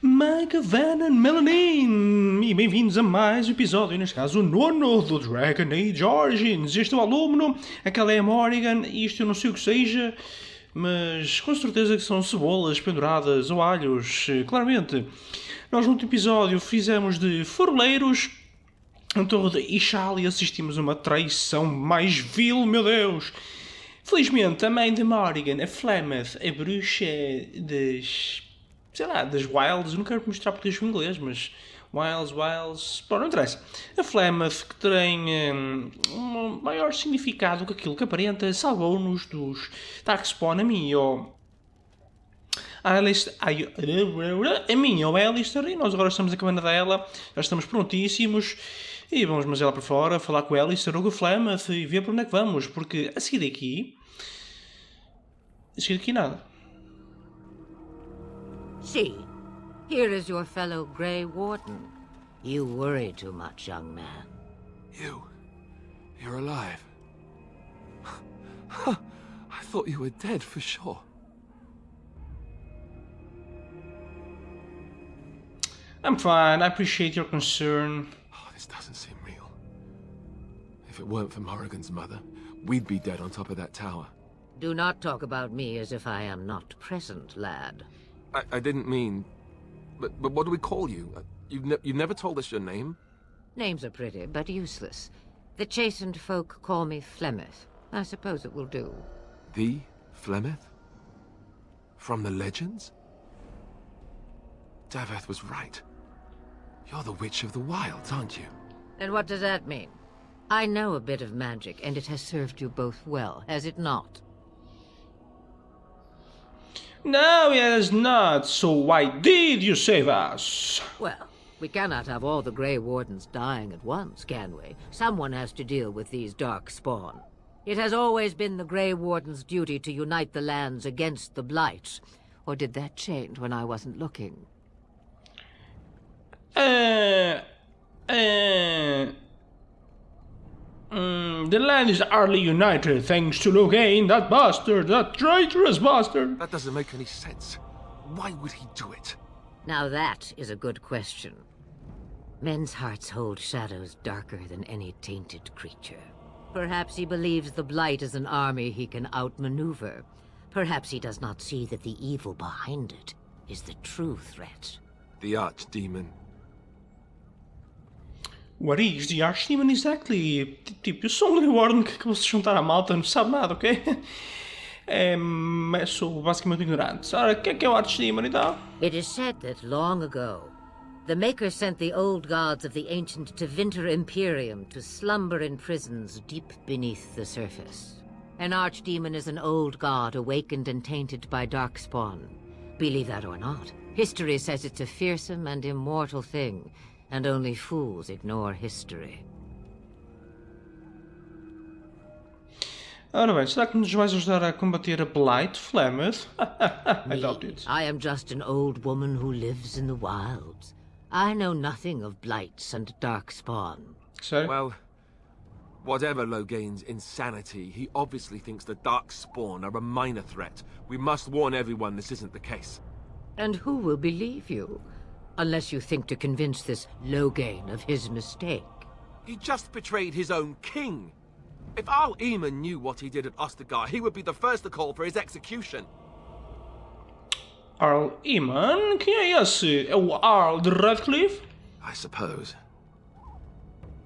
Microfone Melanin! E bem-vindos a mais um episódio, neste caso o nono do Dragon Age Origins. Este é o aluno, aquela é a Morrigan, e isto eu não sei o que seja, mas com certeza que são cebolas penduradas ou alhos, claramente. Nós no último episódio fizemos de forleiros em torno de Ishal e assistimos a uma traição mais vil, meu Deus! Felizmente, a mãe de Morrigan, a Flemeth, a bruxa das Wilds, não quero mostrar porque diz em inglês, mas Wilds, bom, não interessa. A Flemeth, que tem um maior significado que aquilo que aparenta, salvou-nos dos Darkspawn, a mim ou a mim ou a Alistair, e nós agora estamos a cabana dela, já estamos prontíssimos, e vamos mas ela para fora, falar com a Alistair ou com a Flemeth e ver para onde é que vamos, porque a seguir daqui nada. See, here is your fellow Grey Warden. You worry too much, young man. You're alive. I thought you were dead for sure. I'm fine, I appreciate your concern. Oh, this doesn't seem real. If it weren't for Morrigan's mother, we'd be dead on top of that tower. Do not talk about me as if I am not present, lad. I didn't mean... But what do we call you? You've never told us your name? Names are pretty, but useless. The chastened folk call me Flemeth. I suppose it will do. The Flemeth? From the legends? Daveth was right. You're the Witch of the Wilds, aren't you? And what does that mean? I know a bit of magic, and it has served you both well, has it not? No, it has not. So why did you save us? Well, we cannot have all the Grey Wardens dying at once, can we? Someone has to deal with these Darkspawn. It has always been the Grey Wardens' duty to unite the lands against the Blight. Or did that change when I wasn't looking? The land is hardly united thanks to Logain, that bastard, that traitorous bastard. That doesn't make any sense. Why would he do it? Now that is a good question. Men's hearts hold shadows darker than any tainted creature. Perhaps he believes the Blight is an army he can outmaneuver. Perhaps he does not see that the evil behind it is the true threat. The Archdemon. What is the Archdemon exactly? Tipo, eu sou um Grey Warden que acabou de se juntar à malta, não sabe nada, ok? Sou basicamente ignorante. Ora, o que é o Archdemon então? It is said that long ago, the Maker sent the old gods of the ancient Tevinter Imperium to slumber in prisons deep beneath the surface. An Archdemon is an old god awakened and tainted by Darkspawn. Believe that or not, history says it's a fearsome and immortal thing, and only fools ignore history. Ora bem, será que nos vais ajudar a combater a Blight, Flemeth? I doubt it. I am just an old woman who lives in the wilds. I know nothing of blights and Darkspawn. Sério? Well, whatever Logain's insanity, he obviously thinks the Darkspawn are a minor threat. We must warn everyone this isn't the case. And who will believe you? Unless you think to convince this Logain of his mistake. He just betrayed his own king. If Arl Eamon knew what he did at Ostergar, he would be the first to call for his execution. Arl Eamon? Quem é esse? É o Arl de Redcliffe? I suppose.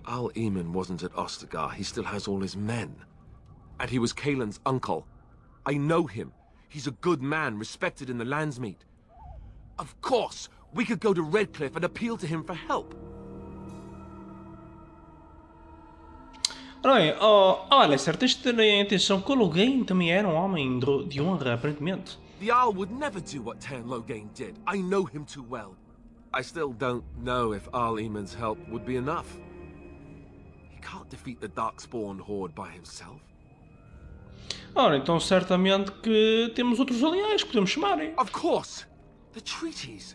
Arl Eamon wasn't at Ostergar. He still has all his men. And he was Kaelin's uncle. I know him. He's a good man, respected in the Landsmeet. Of course, we could go to Redcliffe and appeal to him for help. Ora bem, Alistair, tens de ter atenção que o Logain também era um homem de honra, aparentemente. The Arl would never do what Tern Logain did. I know him too well. I still don't know if Arl Eamon's help would be enough. He can't defeat the Darkspawn horde by himself. Ora, então certamente que temos outros aliados que podemos chamar, hein? Of course! The treaties!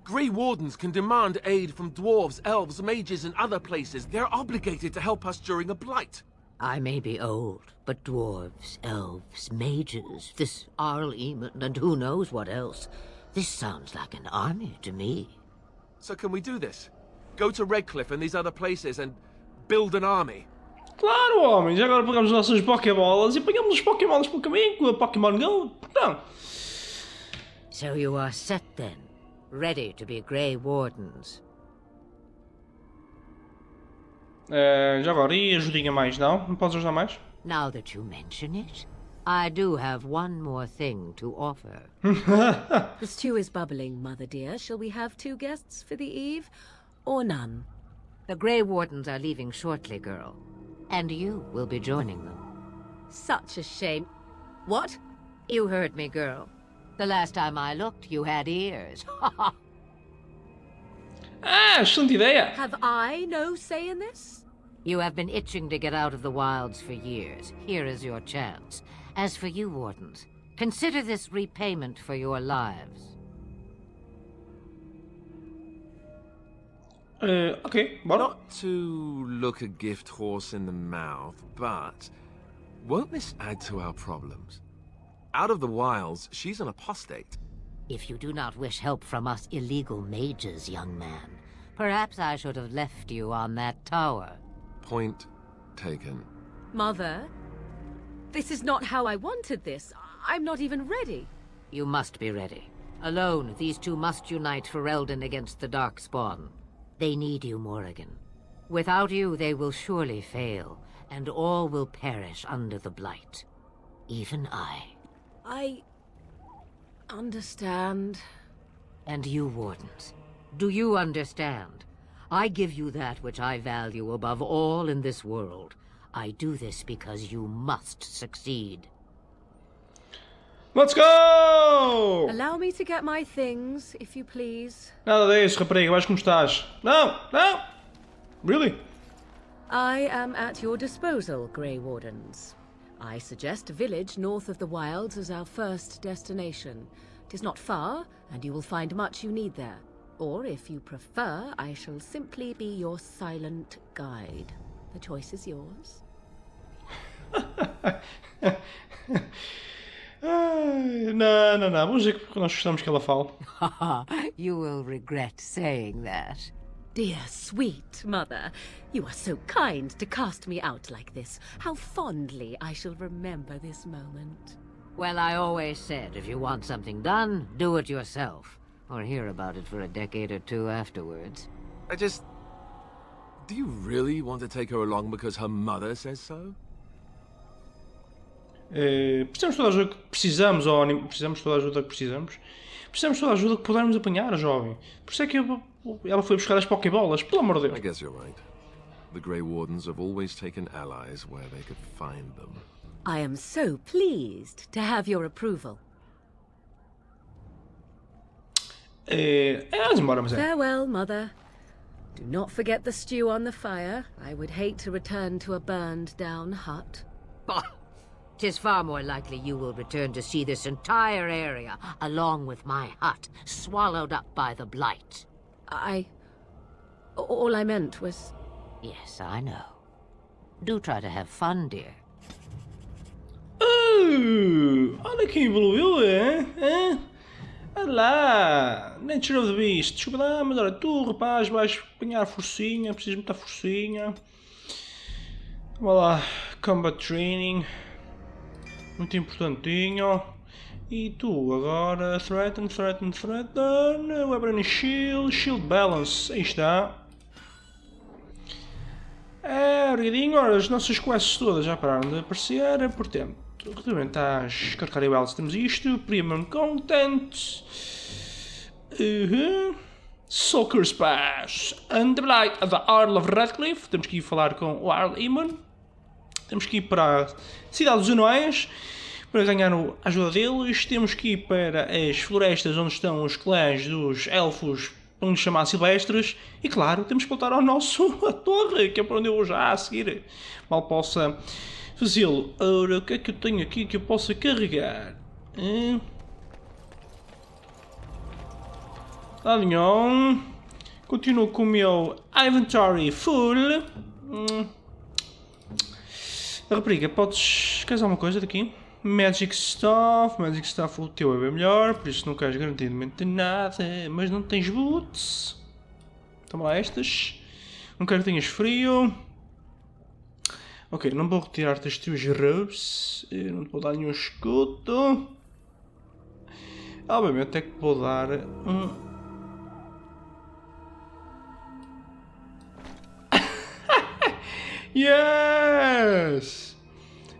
Grey Wardens can demand aid from dwarves, elves, mages, and other places. They're obligated to help us during a blight. I may be old, but dwarves, elves, mages, this Arl Eamon, and who knows what else. This sounds like an army to me. So can we do this? Go to Redcliffe and these other places and build an army? Claro, homens, agora pegamos as nossas Pokébolas e apanhamos os Pokémons pelo caminho com a Pokémon Go. Não. So you are set then, ready to be Grey Wardens. Já agora, e ajudinha mais, não? Não podes ajudar mais? Now that you mention it, I do have one more thing to offer. The stew is bubbling, Mother dear. Shall we have 2 guests for the eve, or none? The Grey Wardens are leaving shortly, girl. And you will be joining them. Such a shame. What? You heard me, girl. The last time I looked, you had ears. Excelente ideia! Have I no say in this? You have been itching to get out of the wilds for years. Here is your chance. As for you, Wardens, consider this repayment for your lives. Ok, bora. Not to look a gift horse in the mouth, but won't this add to our problems? Out of the wilds, she's an apostate. If you do not wish help from us illegal mages, young man, perhaps I should have left you on that tower. Point taken. Mother, this is not how I wanted this. I'm not even ready. You must be ready. Alone, these two must unite Ferelden against the Darkspawn. They need you, Morrigan. Without you, they will surely fail, and all will perish under the blight. Even I understand. And you, Wardens, do you understand? I give you that which I value above all in this world. I do this because you must succeed. Let's go! Allow me to get my things, if you please. Nada disso, rapariga, vais como estás. Não, não! Really? I am at your disposal, Grey Wardens. I suggest a village north of the wilds as our first destination. It is not far, and you will find much you need there. Or, if you prefer, I shall simply be your silent guide. The choice is yours. Não. Vamos dizer que nós gostamos que ela fale. You will regret saying that. Dear, sweet mother, you are so kind to cast me out like this. How fondly I shall remember this moment. Well, I always said, if you want something done, do it yourself. Or hear about it for a decade or two afterwards. Do you really want to take her along because her mother says so? Precisamos toda a ajuda que precisamos, precisamos toda a ajuda que precisamos. Precisamos toda a ajuda que pudermos apanhar, jovem. Por isso é que ela foi buscar as Pokébolas, pelo amor de Deus. I guess you're right. The Grey Wardens have always taken allies where they could find them. I am so pleased to have your approval. Demora, mas é. Farewell, mother. Do not forget the stew on the fire. I would hate to return to a burned-down hut. Bah! 'Tis far more likely you will return to see this entire area, along with my hut, swallowed up by the blight. All I meant was... Yes, I know. Do try to have fun, dear. Olha quem evoluiu, é? Olha lá, Nature of the Beast. Desculpa lá, mas olha, tu, rapaz, vais apanhar forcinha, precisas de muita forcinha. Vamos lá, Combat Training. Muito importantinho. E tu, agora, Threaten, Weapon and Shield Balance, aí está. Obrigadinho, ora, as nossas quests todas já pararam de aparecer, portanto, relativamente às Korcari Wilds temos isto, Premium Content, Soaker's Pass, and the Blight of the Earl of Redcliffe, temos que ir falar com o Earl Eamon, temos que ir para a Cidade dos Anões, para ganhar a ajuda deles, temos que ir para as florestas onde estão os clãs dos elfos, vamos chamar silvestres, e claro, temos que voltar ao nosso a torre, que é para onde eu vou já a seguir, mal possa fazê-lo. Ora, o que é que eu tenho aqui que eu possa carregar? Nada nenhum. Continuo com o meu inventory full. Rapariga, queres alguma coisa daqui? Magic Stuff, o teu é bem melhor, por isso não queres garantidamente nada, mas não tens boots. Toma lá estas. Não quero que tenhas frio. Ok, não vou retirar-te as tuas robes. Eu não te vou dar nenhum escudo. Obviamente é que vou dar um... Yes!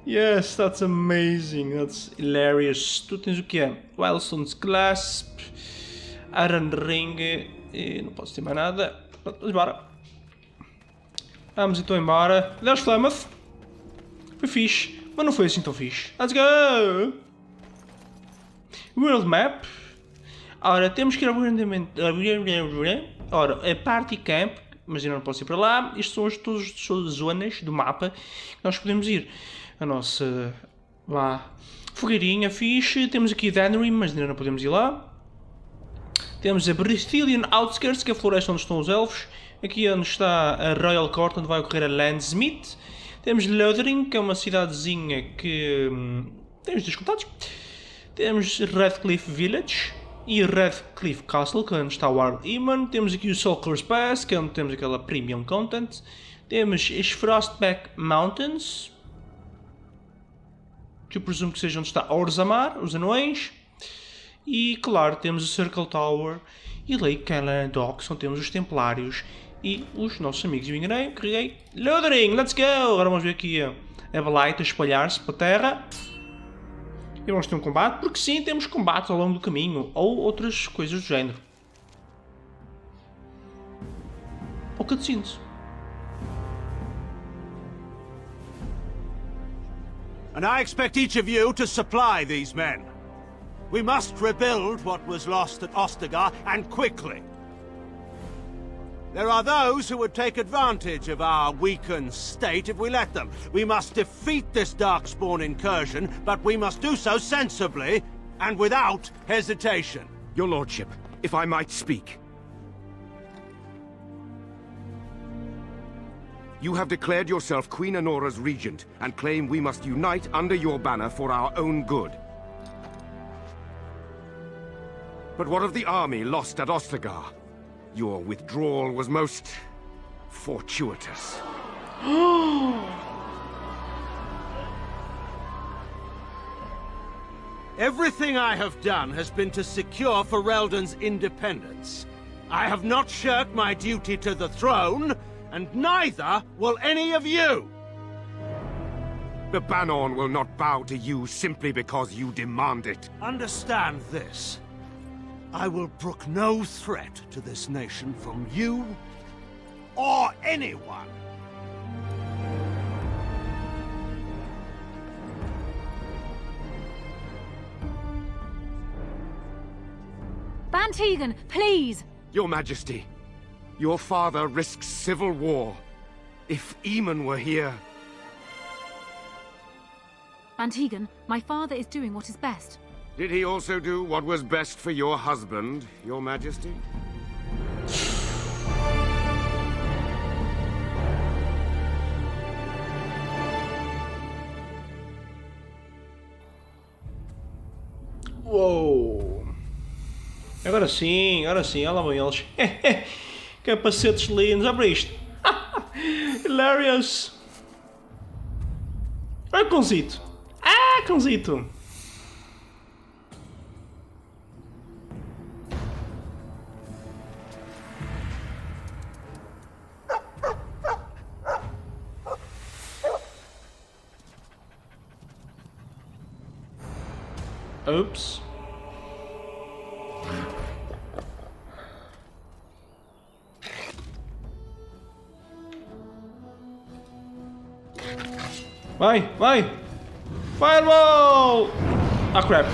Yes, that's amazing. That's hilarious. Tu tens o que é? Wildstone's Clasp, Iron Ring, e não posso ter mais nada. Vamos embora. Vamos então embora. Adeus, Flemeth. Foi fixe, mas não foi assim tão fixe. Let's go! World Map. Ora, temos que ir ao arrendamento. Ora, a Party Camp, mas eu não posso ir para lá. Isto são todas as zonas do mapa que nós podemos ir. A nossa fogueirinha fixe. Temos aqui Dannery, mas ainda não podemos ir lá. Temos a Bristolian Outskirts, que é a floresta onde estão os elfos. Aqui onde está a Royal Court, onde vai ocorrer a Landsmith. Temos Lothering, que é uma cidadezinha que tem os dois contatos. Temos Redcliffe Village e Redcliffe Castle, que é onde está o Wild Eamon. Temos aqui o Sulker's Pass, que é onde temos aquela Premium Content. Temos as Frostback Mountains, que eu presumo que seja onde está Orzammar, os anões. E claro, temos o Circle Tower e Lake Callan Docks, onde temos os Templários e os nossos amigos. Eu enganei, carreguei. Lothering, let's go! Agora vamos ver aqui a Blight a espalhar-se para a terra. E vamos ter um combate, porque sim, temos combates ao longo do caminho, ou outras coisas do género. Ou cutscenes. And I expect each of you to supply these men. We must rebuild what was lost at Ostagar, and quickly. There are those who would take advantage of our weakened state if we let them. We must defeat this Darkspawn incursion, but we must do so sensibly and without hesitation. Your Lordship, if I might speak. You have declared yourself Queen Honora's regent, and claim we must unite under your banner for our own good. But what of the army lost at Ostagar? Your withdrawal was most fortuitous. Everything I have done has been to secure Ferelden's independence. I have not shirked my duty to the throne, and neither will any of you! The Banon will not bow to you simply because you demand it. Understand this. I will brook no threat to this nation from you or anyone. Bantegan, please! Your Majesty, your father risks civil war. If Eamon were here... Bantegan, my father is doing what is best. Did he also do what was best for your husband, Your Majesty? Uou! Agora sim, olha lá vão eles. Capacetes lindos, abre isto. Hilarious! Olha o cãozito! Ah, cãozito! Oops. Vai, vai! Fireball! Ah, crap!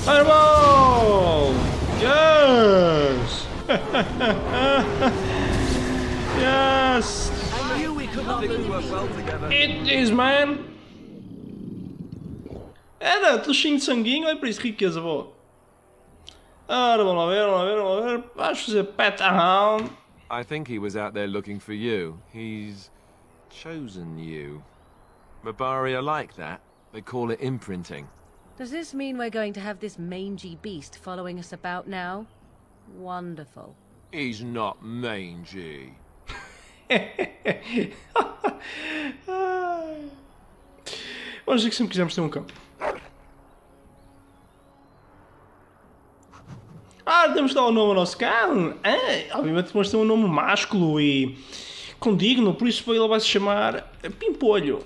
Fireball! Yes! Yes! I knew we could not work well together. It is, man! Era, tô cheio de sanguinho, olha para isso, riqueza boa. Ora, vamos lá ver. Vais fazer pet around. I think he was out there looking for you. He's chosen you. Mabari are like that. They call it imprinting. Does this mean we're going to have this mangy beast following us about now? Wonderful. He's not mangy. Vamos dizer que sempre quisermos ter um cão. Temos de dar um nome ao nosso cão. Obviamente temos de ter um nome másculo e condigno, por isso ele vai se chamar Pimpolho.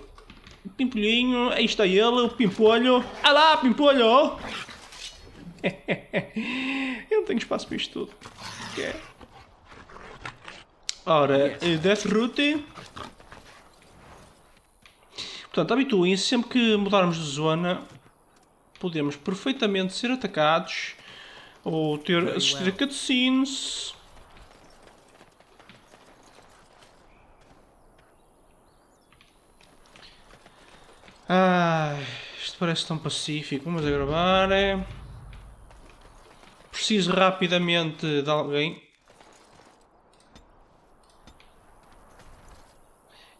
Pimpolhinho, aí está ele, o Pimpolho. Lá, Pimpolho! Eu não tenho espaço para isto tudo. Okay. Ora, Death Route. Portanto, habituem-se, sempre que mudarmos de zona, podemos perfeitamente ser atacados ou ter assistir a cutscenes. Isto parece tão pacífico. Vamos a gravar. Preciso rapidamente de alguém.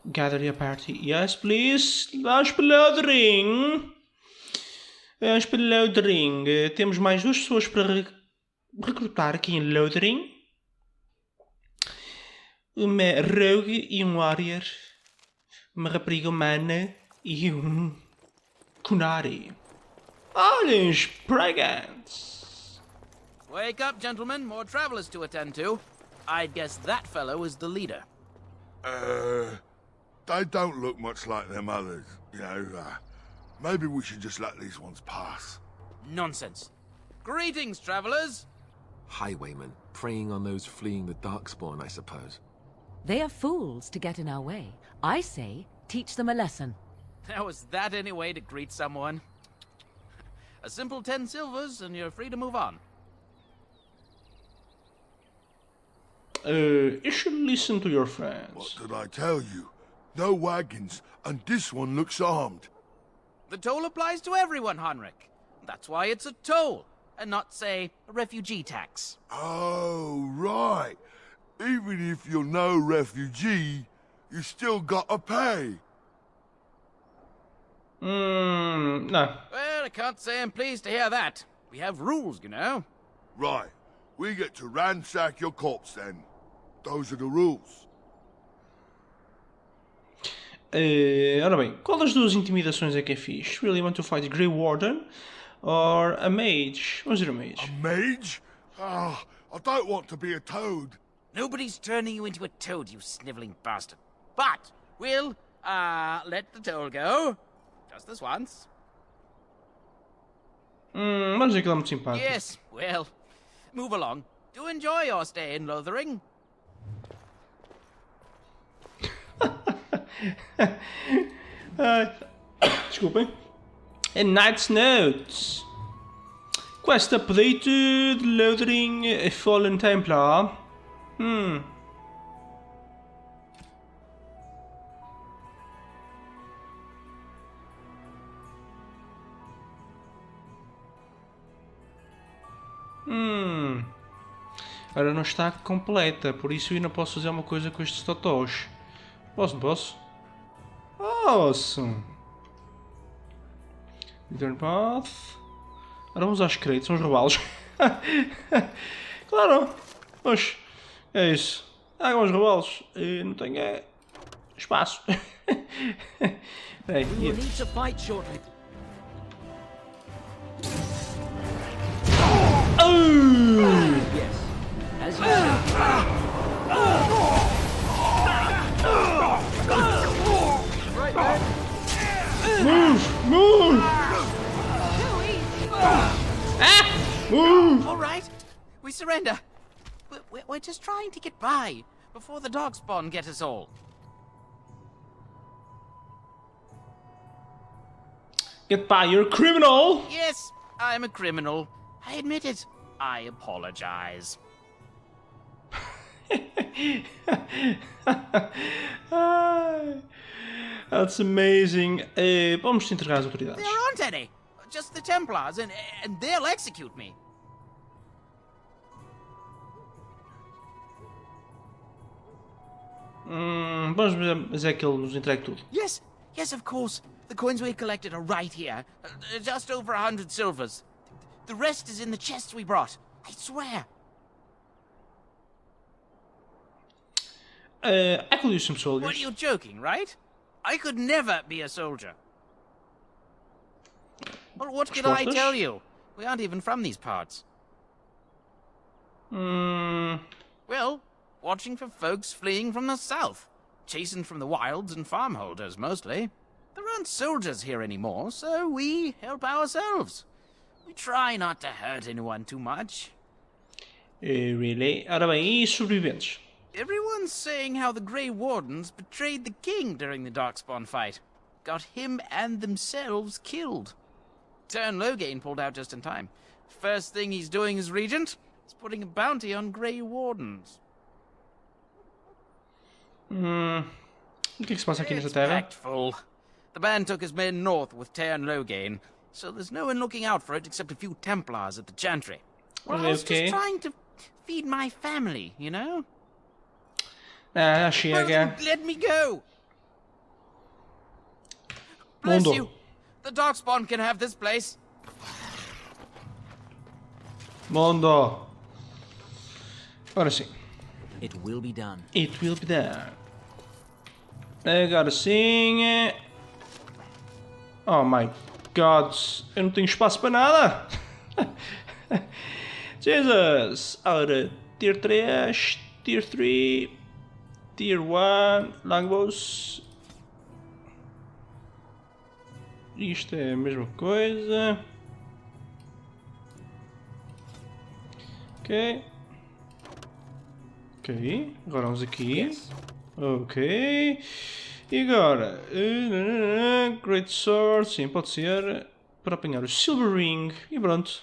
Gather your party. Yes, please. Vamos para Lothering. Vamos para Lothering. Temos mais 2 pessoas para recrutar aqui em Lothering. Uma rogue e um warrior. Uma rapariga humana e um kunari. Olhem, os Pragans. Wake up, gentlemen. More travelers to attend to. I'd guess that fellow is the leader. They don't look much like them others, you know. Maybe we should just let these ones pass. Nonsense. Greetings, travelers. Highwaymen, preying on those fleeing the Darkspawn, I suppose. They are fools to get in our way. I say, teach them a lesson. Now, is that any way to greet someone? A simple 10 silvers and you're free to move on. You should listen to your friends. What did I tell you? No wagons, and this one looks armed. The toll applies to everyone, Henrik. That's why it's a toll, and not, say, a refugee tax. Oh, right. Even if you're no refugee, you still gotta pay. No. Well, I can't say I'm pleased to hear that. We have rules, you know. Right. We get to ransack your corpse then. Those are the rules. Ora bem, qual das duas intimidações é que é fixe? Really want to fight Grey Warden or a mage? Vamos dizer a mage. A mage? Ah, I don't want to be a toad. Nobody's turning you into a toad, you snivelling bastard. But we'll, let the toll go. Just this once. Vamos dizer que ele é muito simpático. Yes, well, move along. Do enjoy your stay in Lothering. Desculpem. Knight's Notes. Quest updated. Lothering a Fallen Templar. Ora, não está completa, por isso eu ainda posso fazer uma coisa com estes totós. Posso, não posso? Posso! Return Path. Agora vamos aos créditos, vamos roubá-los. Claro! Oxe, é isso. Vamos roubá-los. Não tenho espaço. Peraí. We will need to fight shortly. Yes. As you should. Right there. Move! Move! All right, we surrender. We're just trying to get by before the Darkspawn get us all. Get by, you're a criminal! Yes, I'm a criminal. I admit it. I apologize. That's amazing. Vamos entregar as autoridades. There aren't any. Just the Templars, and they'll execute me. Vamos ver, mas é que ele nos entregue tudo. Yes, yes, of course. The coins we collected are right here. Just over 100 silvers. The rest is in the chests we brought. I swear. I could use some soldiers. What, you're joking, right? I could never be a soldier. Well, what can I tell you? We aren't even from these parts. Well, watching for folks fleeing from the south. Chasing from the wilds and farmholders, mostly. There aren't soldiers here anymore, so we help ourselves. We try not to hurt anyone too much. Really? Ora bem, e sobreviventes? Everyone's saying how the Grey Wardens betrayed the king during the Darkspawn fight. Got him and themselves killed. Lothering pulled out just in time. First thing he's doing as regent is putting a bounty on Grey Wardens. O que é que se passa aqui nesta terra? Impactful. The band took his men north with Lothering, so there's no one looking out for it except a few Templars at the Chantry. Well, I was just trying to feed my family, you know? Chega. Let me go! Bless Mundo. you! The Darkspawn can have this place. Mundo. Ora sim. It will be done. It will be done. Agora sim. Oh my god. Eu não tenho espaço para nada. Jesus. Ora, Tier 3, Tier 3, Tier 1, Longbows. Isto é a mesma coisa. Ok. Ok. Agora vamos aqui. Ok. E agora? Great Sword. Sim, pode ser. Para apanhar o Silver Ring. E pronto.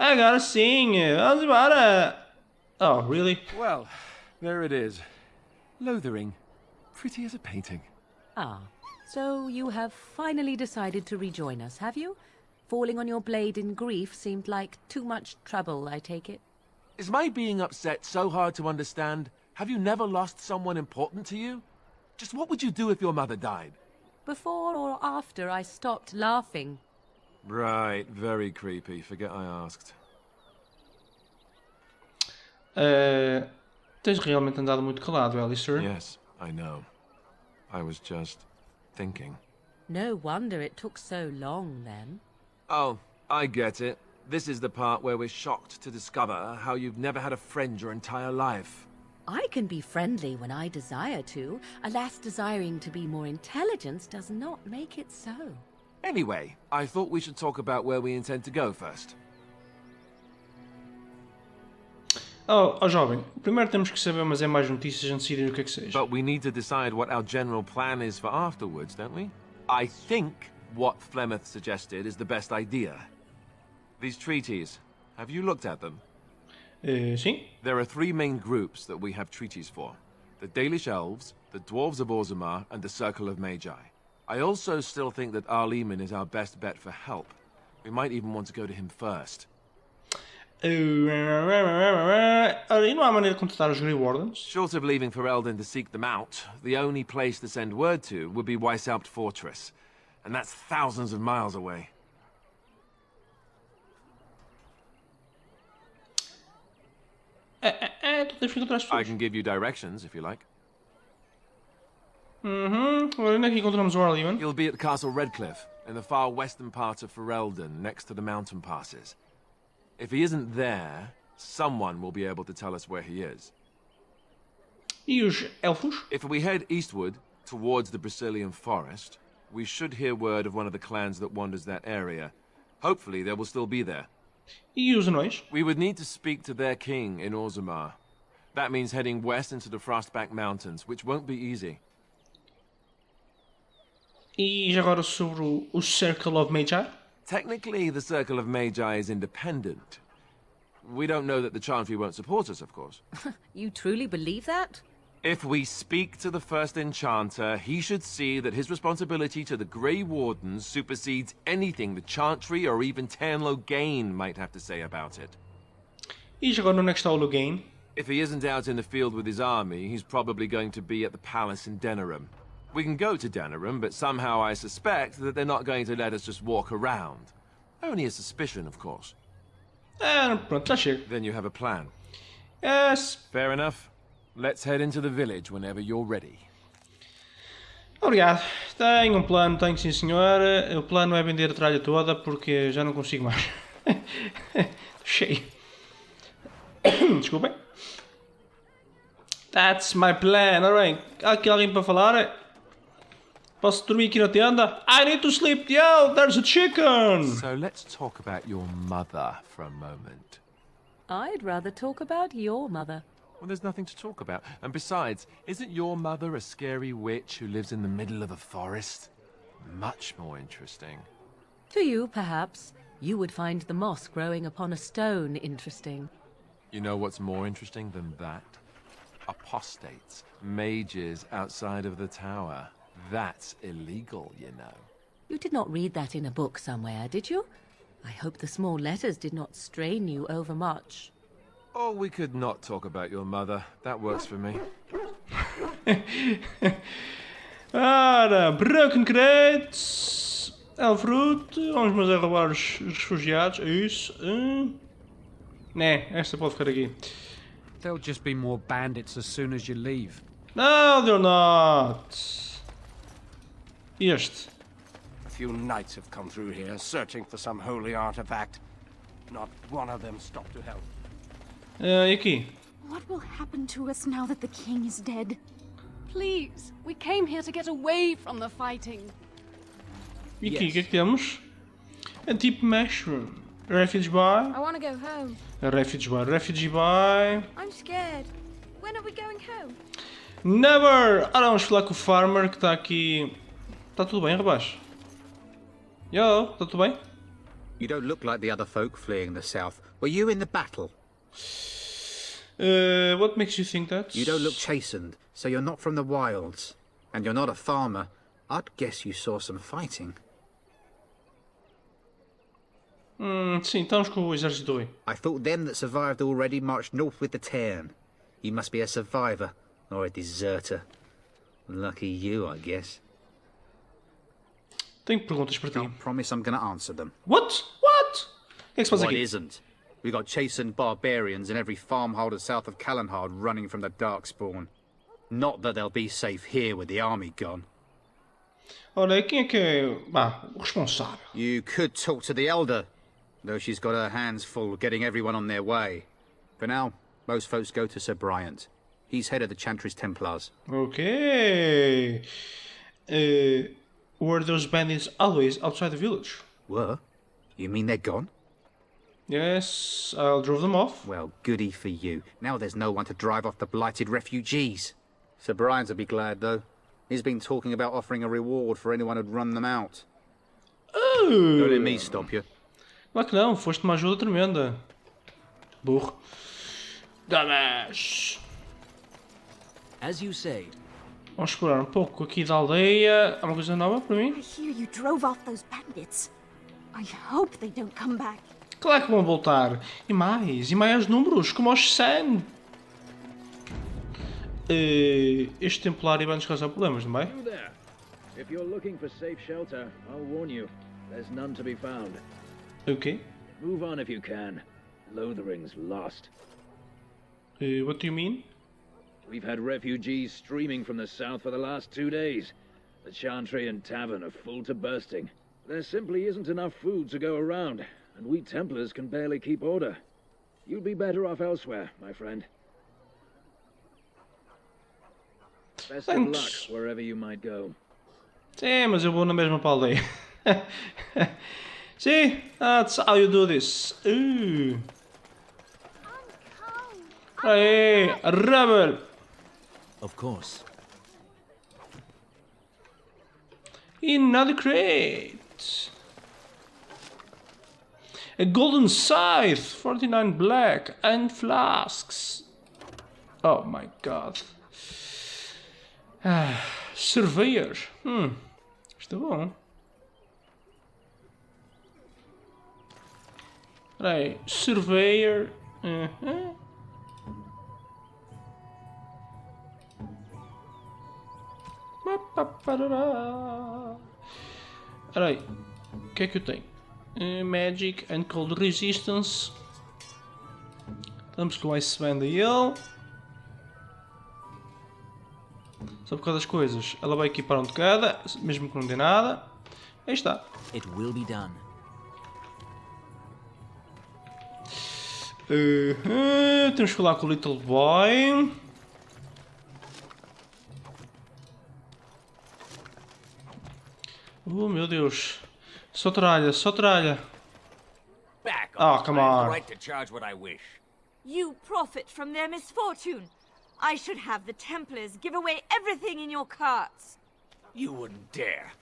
Agora sim. Vamos embora. Oh, really? Well, there it is. Lothering. Pretty as a painting. Ah, so you have finally decided to rejoin us, have you? Falling on your blade in grief seemed like too much trouble, I take it. Is my being upset so hard to understand? Have you never lost someone important to you? Just what would you do if your mother died? Before or after I stopped laughing? Right, very creepy. Forget I asked. Tens realmente andado muito calado, Alistair. Yes, I know. I was just thinking. No wonder it took so long, then. Oh, I get it. This is the part where we're shocked to discover how you've never had a friend your entire life. I can be friendly when I desire to. Alas, desiring to be more intelligent does not make it so. Anyway, I thought we should talk about where we intend to go first. Oh, jovem, primeiro temos que saber, mas é mais notícias antes de decidir o que é que seja. But we need to decide what our general plan is for afterwards, don't we? I think what Flemeth suggested is the best idea. These treaties, have you looked at them? Sim. There are three main groups that we have treaties for. The Dalish Elves, the Dwarves of Orzammar, and the Circle of Magi. I also still think that Arleman is our best bet for help. We might even want to go to him first. E não há maneira de contratar os Grey Wardens? Short of leaving Ferelden to seek them out, the only place to send word to would be Weishaupt Fortress. And that's thousands of miles away. Tu tens que encontrar as pessoas. I can give you directions, if you like. Agora, onde é que encontramos o Arleman? You'll be at Castle Redcliffe, in the far western part of Ferelden, next to the mountain passes. If he isn't there, someone will be able to tell us where he is. E os elfos? If we head eastward, towards the Brazilian forest, we should hear word of one of the clans that wanders that area. Hopefully they will still be there. E os anões? We would need to speak to their king in Orzammar. That means heading west into the Frostback Mountains, which won't be easy. E já agora sobre o Circle of Magi? Technically, the Circle of Magi is independent. We don't know that the Chantry won't support us, of course. You truly believe that? If we speak to the first enchanter, he should see that his responsibility to the Grey Wardens supersedes anything the Chantry or even Lothering might have to say about it. E já agora onde é que está o Lothering? If he isn't out in the field with his army, he's probably going to be at the palace in Denerim. We can go to Denerim, but somehow I suspect that they're not going to let us just walk around. Only a suspicion, of course. Pronto, já chego. Then you have a plan. Yes. Fair enough. Let's head into the village whenever you're ready. Obrigado. Tenho um plano, tenho sim senhora. O plano é vender a tralha toda porque já não consigo mais. Cheio. Desculpem. That's my plan. Alright. Há aqui alguém para falar? Posso dormir aqui na tenda? I need to sleep. Yo, there's a chicken. So let's talk about your mother for a moment. I'd rather talk about your mother. Well, there's nothing to talk about. And besides, isn't your mother a scary witch who lives in the middle of a forest? Much more interesting. To you, perhaps. You would find the moss growing upon a stone interesting. You know what's more interesting than that? Apostates, mages outside of the tower. That's illegal, you know. You did not read that in a book somewhere, did you? I hope the small letters did not strain you overmuch. Or we could not talk about your mother. That works for me. Ora, broken crates. Elfruit. Vamos mas a roubar os refugiados. É isso. Né, esta pode ficar aqui. There'll just be more bandits as soon as you leave. No, they're not. Este. A few knights have come through here, searching for some holy artifact. Not one of them stopped to help. E aqui? What will happen to us now that the king is dead? Please, we came here to get away from the fighting. E aqui, o que é que temos? A deep mushroom. Refuge by. I want to go home. Refugee by. I'm scared. When are we going home? Never! Ora, vamos falar com o farmer que está aqui. Está tudo bem, rapaz? Yo, está tudo bem? You don't look like the other folk fleeing the south. Were you in the battle? What makes you think that? You don't look chastened, so you're not from the wilds. And you're not a farmer. I'd guess you saw some fighting. Sim, estamos com o exército aí. I thought them that survived already marched north with the Tairn. You must be a survivor, or a deserter. Lucky you, I guess. Tenho perguntas para ti. Can't promise I'm going to answer them. What? What? O que é que se passa What aqui? isn't? We got chastened barbarians in every farmholder south of Callanhard running from the Darkspawn. Not that they'll be safe here with the army gone. Ora, quem é que é o responsável? You could talk to the Elder, though she's got her hands full getting everyone on their way. For now, most folks go to Sir Bryant. He's head of the Chantry's Templars. Okay. Were those bandits always outside the village? Were? You mean they're gone? Yes, I drove them off. Well, goody for you. Now there's no one to drive off the blighted refugees. Sir Bryant will be glad, though. He's been talking about offering a reward for anyone who'd run them out. Oh! Don't let me stop you. Claro que não, foste uma ajuda tremenda. Burro. Damas! As you say. Vamos explorar um pouco aqui da aldeia. Há uma coisa nova para mim? I hear you drove off those bandits. I hope they don't come back. Claro que vão voltar. E mais números, como aos 100. Este templário vai nos causar problemas, não é? If you're looking for safe shelter, I'll warn you. There's none to be found. Okay. Move on if you can. Lothering's lost. What do you mean? We've had refugees streaming from the south for the last 2 days. The Chantry and Tavern are full to bursting. There simply isn't enough food to go around, and we Templars can barely keep order. You'd be better off elsewhere, my friend. Best of luck wherever you might go. Sim, mas eu vou na mesma para a aldeia. See, that's how you do this. Hey, rebel! Of course. Another crate. A golden scythe, 49 black, and flasks. Oh my god. Surveyor. Isto é bom. Espera aí. Surveyor. Espera aí. O que é que eu tenho? Magic and Cold Resistance. Estamos com o Iceband a ele. Só por causa das coisas. Ela vai equipar um de cada, mesmo que não dê nada. Aí está. It will be done. Temos que falar com o Little Boy. Meu Deus. Só tralha, só tralha. Oh, come on. You profit from their misfortune. I should have the Templars give away everything in your carts. You wouldn't dare.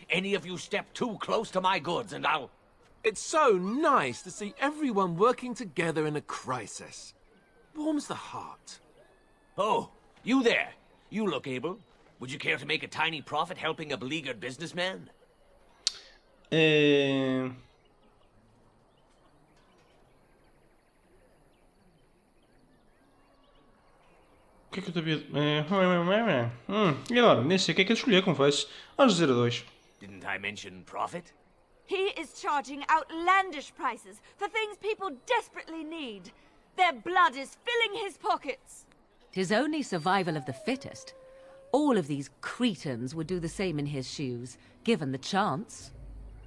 Any of you step too close to my goods and I'll... It's so nice to see everyone working together in a crisis. Warms the heart. Oh, you there. You look able. Would you care to make a tiny profit helping a beleaguered businessman? O que é que eu sabia? E agora? Nem sei o que é que eu escolher, confesso. Vamos dizer a 2. Didn't I mention profit? He is charging outlandish prices for things people desperately need. Their blood is filling his pockets. 'Tis only survival of the fittest. All of these cretins would do the same in his shoes, given the chance.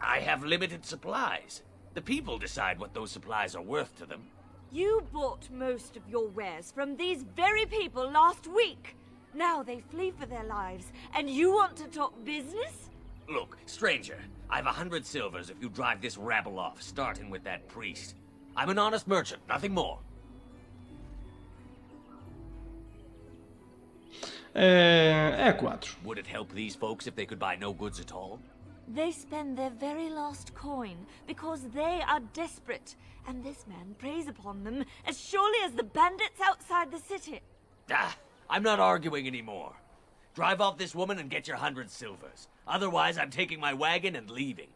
I have limited supplies. The people decide what those supplies are worth to them. You bought most of your wares from these very people last week. Now they flee for their lives, and you want to talk business? Look, stranger, I've 100 silvers if you drive this rabble off, starting with that priest. I'm an honest merchant, nothing more. É 4. Would it help these folks if they could buy no goods at all? They spend their very last coin because they are desperate, and this man preys upon them as surely as the bandits outside the city. I'm not arguing anymore. Drive off this woman and get your 100 silvers. Otherwise, I'm taking my wagon and leaving.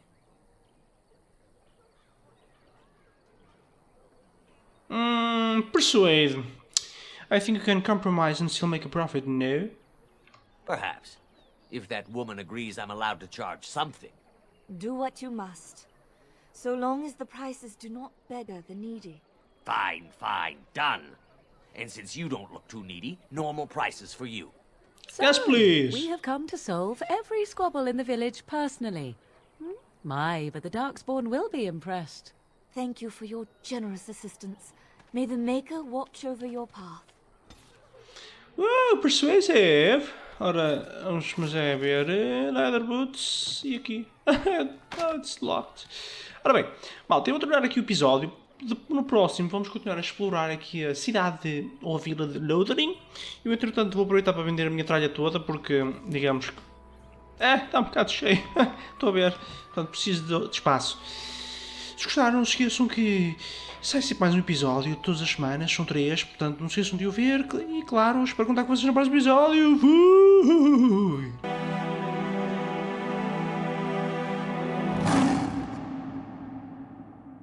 Persuade. I think you can compromise and still make a profit, no? Perhaps. If that woman agrees I'm allowed to charge something. Do what you must. So long as the prices do not beggar the needy. Fine, fine, done. And since you don't look too needy, normal prices for you. So, yes, please. We have come to solve every squabble in the village personally. My, but the Darkspawn will be impressed. Thank you for your generous assistance. May the Maker watch over your path. Persuasive. Ora, vamos ver leather boots e aqui. It's locked. Ora bem, malta, eu vou terminar aqui o episódio. No próximo vamos continuar a explorar aqui a cidade ou a vila de Lothering. Eu entretanto vou aproveitar para vender a minha tralha toda porque, digamos que... está um bocado cheio. Estou a ver. Portanto, preciso de espaço. Se gostaram, não se esqueçam que sai sempre mais um episódio todas as semanas, são 3, portanto não se esqueçam de o ver e claro, espero contar com vocês no próximo episódio. Fui!